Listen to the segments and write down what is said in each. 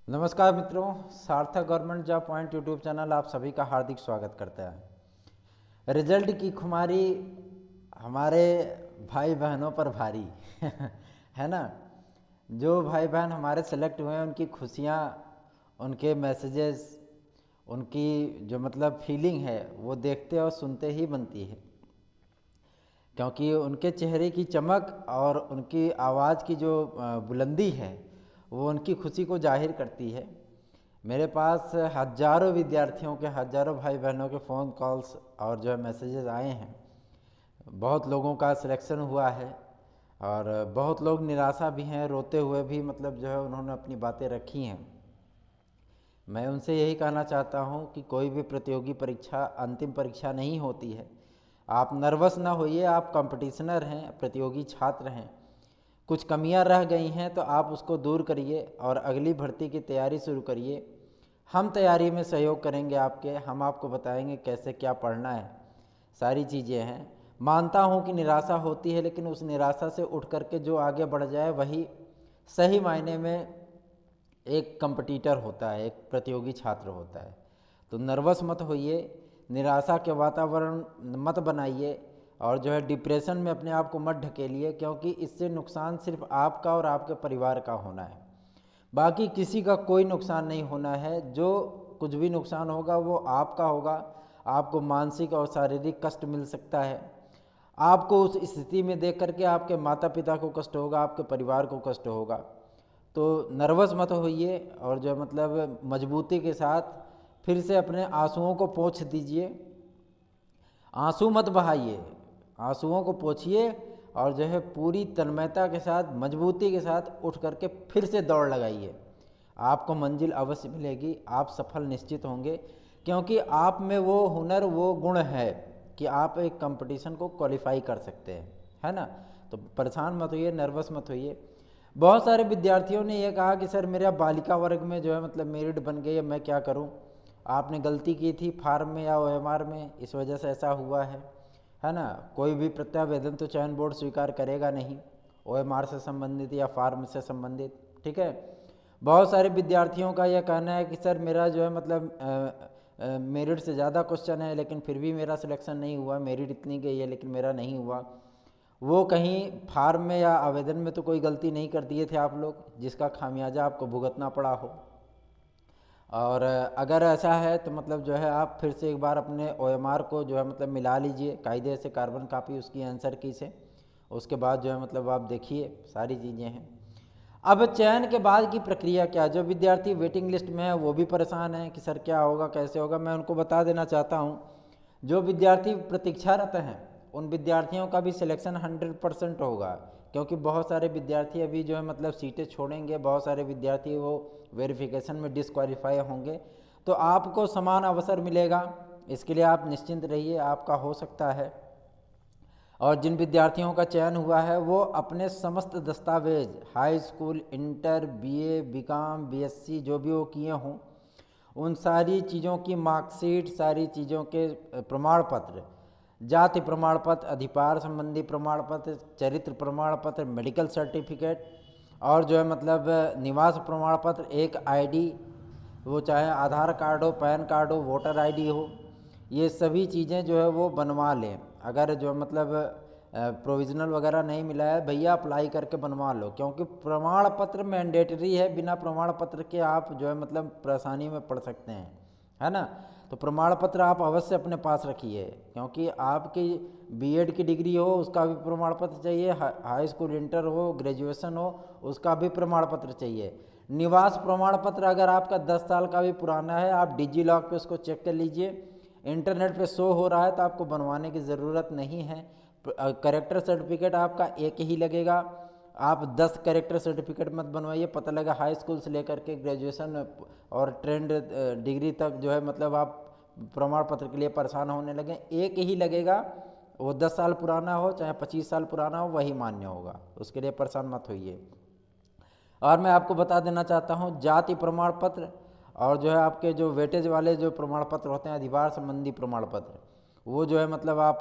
नमस्कार मित्रों, सार्थक government job point YouTube channel आप सभी का हार्दिक स्वागत करता है। रिजल्ट की खुमारी हमारे भाई बहनों पर भारी है ना। जो भाई बहन हमारे सेलेक्ट हुए हैं उनकी खुशियाँ, उनके मैसेजेस, उनकी जो मतलब फीलिंग है वो देखते और सुनते ही बनती है, क्योंकि उनके चेहरे की चमक और उनकी आवाज़ की जो बुलंदी है वो उनकी खुशी को जाहिर करती है। मेरे पास हज़ारों विद्यार्थियों के, हज़ारों भाई बहनों के फ़ोन कॉल्स और जो है मैसेजेस आए हैं। बहुत लोगों का सिलेक्शन हुआ है और बहुत लोग निराशा भी हैं, रोते हुए भी मतलब जो है उन्होंने अपनी बातें रखी हैं। मैं उनसे यही कहना चाहता हूँ कि कोई भी प्रतियोगी परीक्षा अंतिम परीक्षा नहीं होती है। आप नर्वस ना होइए, आप कंपटीशनर हैं, प्रतियोगी छात्र हैं। कुछ कमियां रह गई हैं तो आप उसको दूर करिए और अगली भर्ती की तैयारी शुरू करिए। हम तैयारी में सहयोग करेंगे आपके, हम आपको बताएंगे कैसे क्या पढ़ना है, सारी चीज़ें हैं। मानता हूँ कि निराशा होती है, लेकिन उस निराशा से उठ करके जो आगे बढ़ जाए वही सही मायने में एक कंपटीटर होता है, एक प्रतियोगी छात्र होता है। तो नर्वस मत होइए, निराशा के वातावरण मत बनाइए और जो है डिप्रेशन में अपने आप को मत ढकेलिए, क्योंकि इससे नुकसान सिर्फ आपका और आपके परिवार का होना है। बाकी किसी का कोई नुकसान नहीं होना है। जो कुछ भी नुकसान होगा वो आपका होगा। आपको मानसिक और शारीरिक कष्ट मिल सकता है। आपको उस स्थिति में देख करके आपके माता पिता को कष्ट होगा, आपके परिवार को कष्ट होगा। तो नर्वस मत होइए और जो मतलब मजबूती के साथ फिर से अपने आंसुओं को पोंछ दीजिए। आंसू मत बहाइए, आंसुओं को पोंछिए और जो है पूरी तन्मयता के साथ, मजबूती के साथ उठ करके फिर से दौड़ लगाइए। आपको मंजिल अवश्य मिलेगी, आप सफल निश्चित होंगे, क्योंकि आप में वो हुनर, वो गुण है कि आप एक कंपटीशन को क्वालिफाई कर सकते हैं, है ना। तो परेशान मत होइए, नर्वस मत होइए। बहुत सारे विद्यार्थियों ने यह कहा कि सर मेरा बालिका वर्ग में जो है मतलब मेरिट बन गई है, मैं क्या करूं। आपने गलती की थी फार्म में या ओएमआर में, इस वजह से ऐसा हुआ है ना। कोई भी प्रत्यावेदन तो चयन बोर्ड स्वीकार करेगा नहीं, ओएमआर से संबंधित या फार्म से संबंधित, ठीक है। बहुत सारे विद्यार्थियों का यह कहना है कि सर मेरा जो है मतलब मेरिट से ज़्यादा क्वेश्चन है लेकिन फिर भी मेरा सिलेक्शन नहीं हुआ, मेरिट इतनी गई है लेकिन मेरा नहीं हुआ। वो कहीं फार्म में या आवेदन में तो कोई गलती नहीं कर दिए थे आप लोग, जिसका खामियाजा आपको भुगतना पड़ा हो। और अगर ऐसा है तो मतलब जो है आप फिर से एक बार अपने ओएमआर को जो है मतलब मिला लीजिए कायदे से, कार्बन कापी उसकी आंसर की से। उसके बाद जो है मतलब आप देखिए सारी चीज़ें हैं। अब चयन के बाद की प्रक्रिया क्या, जो विद्यार्थी वेटिंग लिस्ट में है वो भी परेशान है कि सर क्या होगा, कैसे होगा। मैं उनको बता देना चाहता हूँ, जो विद्यार्थी प्रतीक्षारत हैं उन विद्यार्थियों का भी सिलेक्शन 100% होगा, क्योंकि बहुत सारे विद्यार्थी अभी जो है मतलब सीटें छोड़ेंगे, बहुत सारे विद्यार्थी वो वेरिफिकेशन में डिस्क्वालीफाई होंगे। तो आपको समान अवसर मिलेगा, इसके लिए आप निश्चिंत रहिए, आपका हो सकता है। और जिन विद्यार्थियों का चयन हुआ है वो अपने समस्त दस्तावेज, high school, inter, BA, BCom, BSc जो भी वो किए हों, उन सारी चीज़ों की मार्कशीट, सारी चीज़ों के प्रमाण पत्र, जाति प्रमाण पत्र, अधिकार संबंधी प्रमाण पत्र, चरित्र प्रमाण पत्र, मेडिकल सर्टिफिकेट और जो है मतलब निवास प्रमाण पत्र, एक आईडी, वो चाहे आधार कार्ड हो, पैन कार्ड हो, वोटर आईडी हो, ये सभी चीज़ें जो है वो बनवा लें। अगर जो मतलब प्रोविज़नल वगैरह नहीं मिला है भैया, अप्लाई करके बनवा लो, क्योंकि प्रमाण पत्र मैंडेटरी है। बिना प्रमाण पत्र के आप जो है मतलब परेशानी में पड़ सकते हैं, है ना। तो प्रमाण पत्र आप अवश्य अपने पास रखिए, क्योंकि आपकी बीएड की डिग्री हो उसका भी प्रमाण पत्र चाहिए, हाई स्कूल, इंटर हो, ग्रेजुएशन हो, उसका भी प्रमाण पत्र चाहिए। निवास प्रमाण पत्र अगर आपका 10 साल का भी पुराना है, आप डिजी लॉक पे उसको चेक कर लीजिए, इंटरनेट पे शो हो रहा है तो आपको बनवाने की ज़रूरत नहीं है। करेक्टर सर्टिफिकेट आपका एक ही लगेगा, आप 10 करेक्टर सर्टिफिकेट मत बनवाइए। पता लगा हाई स्कूल से लेकर के ग्रेजुएशन और ट्रेंड डिग्री तक जो है मतलब आप प्रमाण पत्र के लिए परेशान होने लगे। एक ही लगेगा, वो 10 साल पुराना हो चाहे 25 साल पुराना हो, वही मान्य होगा, उसके लिए परेशान मत होइए। और मैं आपको बता देना चाहता हूँ, जाति प्रमाण पत्र और जो है आपके जो वेटेज वाले जो प्रमाण पत्र होते हैं, अधिकार संबंधी प्रमाण पत्र, वो जो है मतलब आप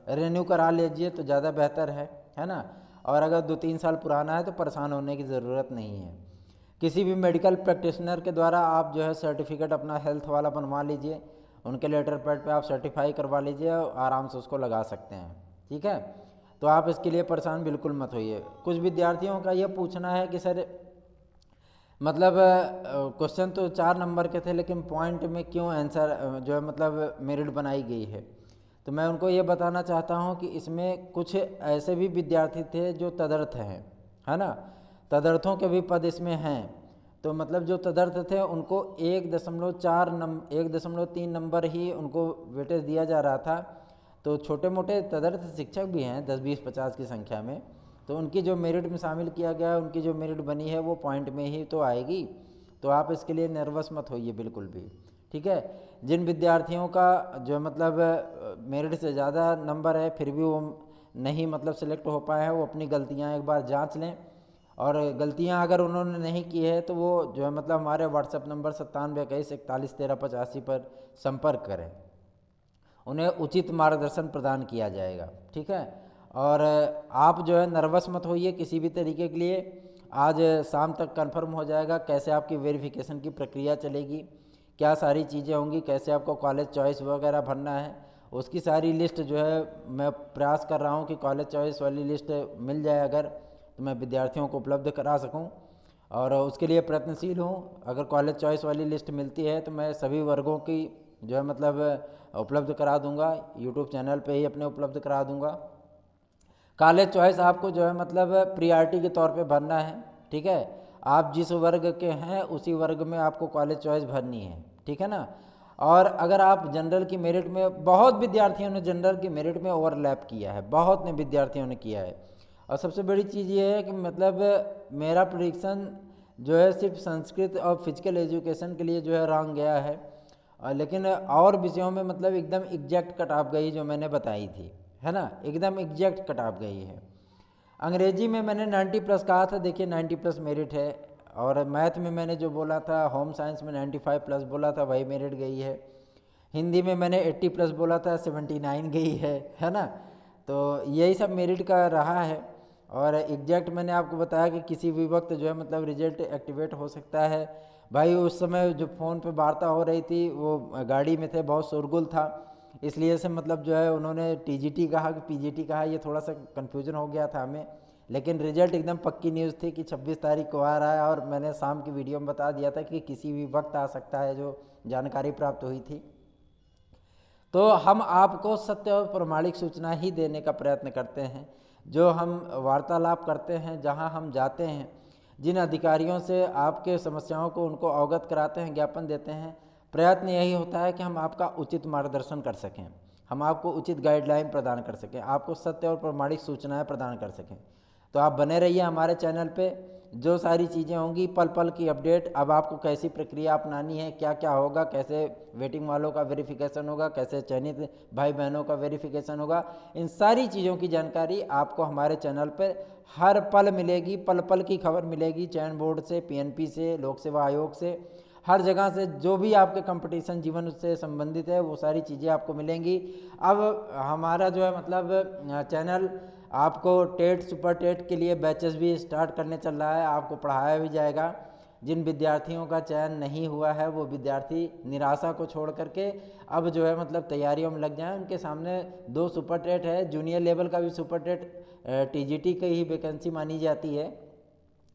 रिन्यू करा लीजिए तो ज़्यादा बेहतर है ना। और अगर 2-3 साल पुराना है तो परेशान होने की ज़रूरत नहीं है, किसी भी मेडिकल प्रैक्टिशनर के द्वारा आप जो है सर्टिफिकेट अपना हेल्थ वाला बनवा लीजिए, उनके लेटर पैड पे आप सर्टिफाई करवा लीजिए और आराम से उसको लगा सकते हैं। ठीक है, तो आप इसके लिए परेशान बिल्कुल मत होइए। कुछ विद्यार्थियों का ये पूछना है कि सर मतलब क्वेश्चन तो 4 नंबर के थे लेकिन पॉइंट में क्यों आंसर जो है मतलब मेरिट बनाई गई है। तो मैं उनको ये बताना चाहता हूँ कि इसमें कुछ ऐसे भी विद्यार्थी थे जो तदर्थ हैं, है ना, तदर्थों के भी पद इसमें हैं। तो मतलब जो तदर्थ थे उनको 1.3 नंबर ही उनको वेटेज दिया जा रहा था। तो छोटे मोटे तदर्थ शिक्षक भी हैं 10, 20, 50 की संख्या में, तो उनकी जो मेरिट में शामिल किया गया, उनकी जो मेरिट बनी है वो पॉइंट में ही तो आएगी। तो आप इसके लिए नर्वस मत होइए बिल्कुल भी। ठीक है, जिन विद्यार्थियों का जो मतलब मेरिट से ज़्यादा नंबर है फिर भी वो नहीं मतलब सिलेक्ट हो पाए हैं, वो अपनी गलतियां एक बार जांच लें, और गलतियां अगर उन्होंने नहीं की है तो वो जो है मतलब हमारे व्हाट्सएप नंबर 9721411385 पर संपर्क करें, उन्हें उचित मार्गदर्शन प्रदान किया जाएगा। ठीक है, और आप जो है नर्वस मत होइए किसी भी तरीके के लिए। आज शाम तक कंफर्म हो जाएगा कैसे आपकी वेरिफिकेशन की प्रक्रिया चलेगी, क्या सारी चीज़ें होंगी, कैसे आपको कॉलेज चॉइस वगैरह भरना है, उसकी सारी लिस्ट जो है मैं प्रयास कर रहा हूँ कि कॉलेज चॉइस वाली लिस्ट मिल जाए अगर, तो मैं विद्यार्थियों को उपलब्ध करा सकूँ, और उसके लिए प्रयत्नशील हूँ। अगर कॉलेज चॉइस वाली लिस्ट मिलती है तो मैं सभी वर्गों की जो है मतलब उपलब्ध करा दूंगा, यूट्यूब चैनल पे ही अपने उपलब्ध करा दूंगा। कॉलेज चॉइस आपको जो है मतलब प्रियॉरिटी के तौर पे भरना है। ठीक है, आप जिस वर्ग के हैं उसी वर्ग में आपको कॉलेज चॉइस भरनी है। ठीक है ना, और अगर आप जनरल की मेरिट में, बहुत विद्यार्थियों ने जनरल की मेरिट में ओवरलैप किया है, बहुत ने विद्यार्थियों ने किया है। और सबसे बड़ी चीज़ ये है कि मतलब मेरा प्रेडिक्शन जो है सिर्फ संस्कृत और फिजिकल एजुकेशन के लिए जो है रॉन्ग गया है, लेकिन और विषयों में मतलब एकदम एग्जैक्ट कट ऑफ गई जो मैंने बताई थी, है ना, एकदम एग्जैक्ट कट ऑफ गई है। अंग्रेजी में मैंने 90+ कहा था, देखिए 90+ मेरिट है, और मैथ में मैंने जो बोला था, होम साइंस में 95+ बोला था, वही मेरिट गई है। हिंदी में मैंने 80+ बोला था, 79 गई है ना। तो यही सब मेरिट का रहा है। और एग्जैक्ट मैंने आपको बताया कि किसी भी वक्त जो है मतलब रिजल्ट एक्टिवेट हो सकता है। भाई उस समय जो फ़ोन पे वार्ता हो रही थी वो गाड़ी में थे, बहुत शोरगुल था, इसलिए से मतलब जो है उन्होंने टीजीटी कहा कि पीजीटी कहा, ये थोड़ा सा कन्फ्यूजन हो गया था हमें। लेकिन रिजल्ट एकदम पक्की न्यूज़ थी कि 26 तारीख को आ रहा है, और मैंने शाम की वीडियो में बता दिया था कि किसी भी वक्त आ सकता है, जो जानकारी प्राप्त हुई थी। तो हम आपको सत्य और प्रमाणिक सूचना ही देने का प्रयत्न करते हैं। जो हम वार्तालाप करते हैं, जहां हम जाते हैं, जिन अधिकारियों से आपके समस्याओं को उनको अवगत कराते हैं, ज्ञापन देते हैं, प्रयत्न यही होता है कि हम आपका उचित मार्गदर्शन कर सकें, हम आपको उचित गाइडलाइन प्रदान कर सकें, आपको सत्य और प्रमाणिक सूचनाएं प्रदान कर सकें। तो आप बने रहिए हमारे चैनल पे, जो सारी चीज़ें होंगी पल पल की अपडेट, अब आपको कैसी प्रक्रिया अपनानी है, क्या क्या होगा, कैसे वेटिंग वालों का वेरिफिकेशन होगा, कैसे चयनित भाई बहनों का वेरिफिकेशन होगा, इन सारी चीज़ों की जानकारी आपको हमारे चैनल पर हर पल मिलेगी। पल पल की खबर मिलेगी, चयन बोर्ड से, पीएनपी से, लोक सेवा आयोग से, हर जगह से जो भी आपके कंपटीशन जीवन से संबंधित है वो सारी चीज़ें आपको मिलेंगी। अब हमारा जो है मतलब चैनल आपको टेट, सुपर टेट के लिए बैचेस भी स्टार्ट करने चल रहा है, आपको पढ़ाया भी जाएगा। जिन विद्यार्थियों का चयन नहीं हुआ है वो विद्यार्थी निराशा को छोड़ करके अब जो है मतलब तैयारियों में लग जाएं। उनके सामने 2 सुपर टेट है, जूनियर लेवल का भी सुपर टेट टीजीटी की ही वैकेंसी मानी जाती है,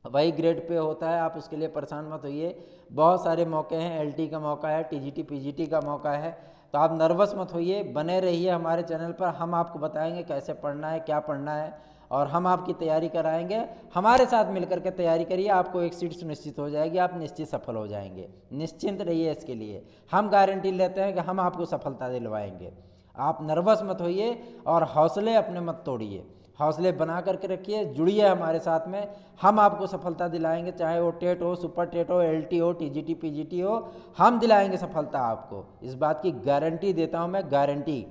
वही ग्रेड पे होता है। आप उसके लिए परेशान मत होइए, बहुत सारे मौके हैं, एलटी का मौका है, टीजीटी पीजीटी का मौका है। तो आप नर्वस मत होइए, बने रहिए हमारे चैनल पर, हम आपको बताएंगे कैसे पढ़ना है, क्या पढ़ना है, और हम आपकी तैयारी कराएंगे। हमारे साथ मिलकर के तैयारी करिए, आपको एक सीट सुनिश्चित हो जाएगी, आप निश्चित सफल हो जाएंगे। निश्चिंत रहिए, इसके लिए हम गारंटी लेते हैं कि हम आपको सफलता दिलवाएंगे। आप नर्वस मत होइए और हौसले अपने मत तोड़िए, हौसले बना करके रखिए, जुड़िए हमारे साथ में, हम आपको सफलता दिलाएंगे। चाहे वो टेट हो, सुपर टेट हो, एलटी हो, टीजीटी पीजीटी हो, हम दिलाएंगे सफलता आपको, इस बात की गारंटी देता हूं मैं, गारंटी।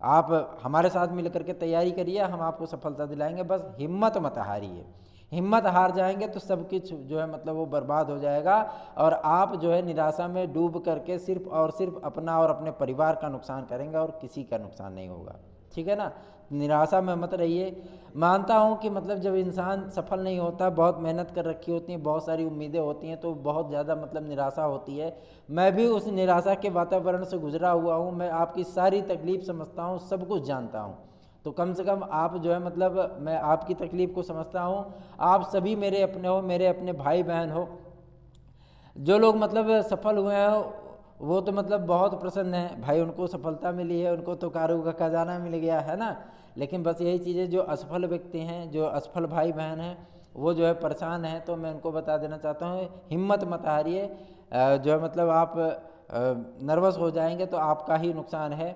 आप हमारे साथ मिलकर के तैयारी करिए, हम आपको सफलता दिलाएंगे। बस हिम्मत मत हारिए, हिम्मत हार जाएंगे तो सब कुछ जो है मतलब वो बर्बाद हो जाएगा, और आप जो है निराशा में डूब करके सिर्फ और सिर्फ अपना और अपने परिवार का नुकसान करेंगे और किसी का नुकसान नहीं होगा। ठीक है ना। निराशा में मत रहिए। मानता हूँ कि मतलब जब इंसान सफल नहीं होता, बहुत मेहनत कर रखी होती है, बहुत सारी उम्मीदें होती हैं, तो बहुत ज़्यादा मतलब निराशा होती है। मैं भी उस निराशा के वातावरण से गुजरा हुआ हूँ, मैं आपकी सारी तकलीफ़ समझता हूँ, सब कुछ जानता हूँ। तो कम से कम आप जो है मतलब मैं आपकी तकलीफ़ को समझता हूँ। आप सभी मेरे अपने हो, मेरे अपने भाई बहन हो। जो लोग मतलब सफल हुए हैं वो तो मतलब बहुत प्रसन्न है भाई, उनको सफलता मिली है, उनको तो कारों का खजाना मिल गया है ना। लेकिन बस यही चीज़ें, जो असफल व्यक्ति हैं, जो असफल भाई बहन हैं, वो जो है परेशान हैं। तो मैं उनको बता देना चाहता हूँ, हिम्मत मत हारिए। जो है मतलब आप नर्वस हो जाएंगे तो आपका ही नुकसान है।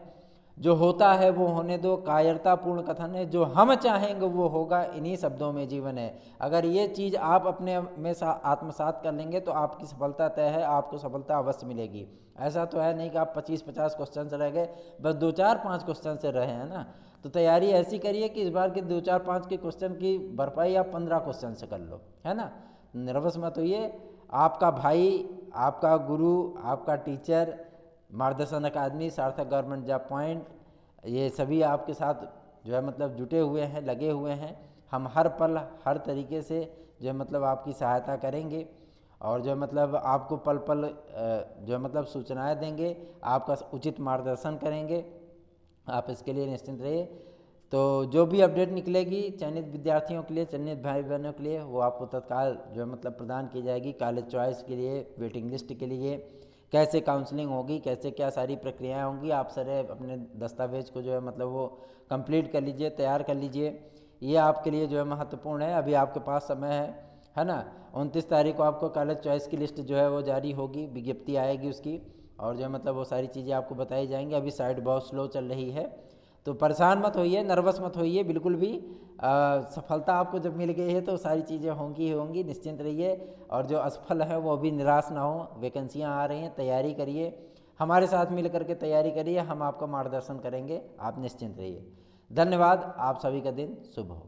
जो होता है वो होने दो, कायरतापूर्ण कथन है, जो हम चाहेंगे वो होगा, इन्हीं शब्दों में जीवन है। अगर ये चीज़ आप अपने में आत्मसात कर लेंगे तो आपकी सफलता तय है, आपको सफलता अवश्य मिलेगी। ऐसा तो है नहीं कि आप 25-50 क्वेश्चन से रह गए, बस 2-4-5 क्वेश्चन से रहे हैं ना। तो तैयारी ऐसी करिए कि इस बार के 2-4-5 के क्वेश्चन की भरपाई आप 15 क्वेश्चन से कर लो, है ना। नर्वस मत होइए। आपका भाई, आपका गुरु, आपका टीचर, मार्गदर्शन अकादमी, सार्थक गवर्नमेंट जॉब पॉइंट, ये सभी आपके साथ जो है मतलब जुटे हुए हैं, लगे हुए हैं। हम हर पल हर तरीके से जो है मतलब आपकी सहायता करेंगे, और जो है मतलब आपको पल पल जो है मतलब सूचनाएं देंगे, आपका उचित मार्गदर्शन करेंगे। आप इसके लिए निश्चिंत रहिए। तो जो भी अपडेट निकलेगी चयनित विद्यार्थियों के लिए, चयनित भाई बहनों के लिए, वो आपको तत्काल जो है मतलब प्रदान की जाएगी। कॉलेज चॉइस के लिए, वेटिंग लिस्ट के लिए, कैसे काउंसलिंग होगी, कैसे क्या सारी प्रक्रियाएं होंगी, आप सारे अपने दस्तावेज को जो है मतलब वो कंप्लीट कर लीजिए, तैयार कर लीजिए। ये आपके लिए जो है महत्वपूर्ण है। अभी आपके पास समय है ना। 29 तारीख को आपको कॉलेज चॉइस की लिस्ट जो है वो जारी होगी, विज्ञप्ति आएगी उसकी, और जो है मतलब वो सारी चीज़ें आपको बताई जाएंगी। अभी साइट बहुत स्लो चल रही है, तो परेशान मत होइए, नर्वस मत होइए बिल्कुल भी। सफलता आपको जब मिल गई है तो सारी चीज़ें होंगी ही होंगी, निश्चिंत रहिए। और जो असफल हैं वो भी निराश ना हो, वैकेंसियाँ आ रही हैं, तैयारी करिए, हमारे साथ मिल करके तैयारी करिए, हम आपका मार्गदर्शन करेंगे, आप निश्चिंत रहिए। धन्यवाद। आप सभी का दिन शुभ हो।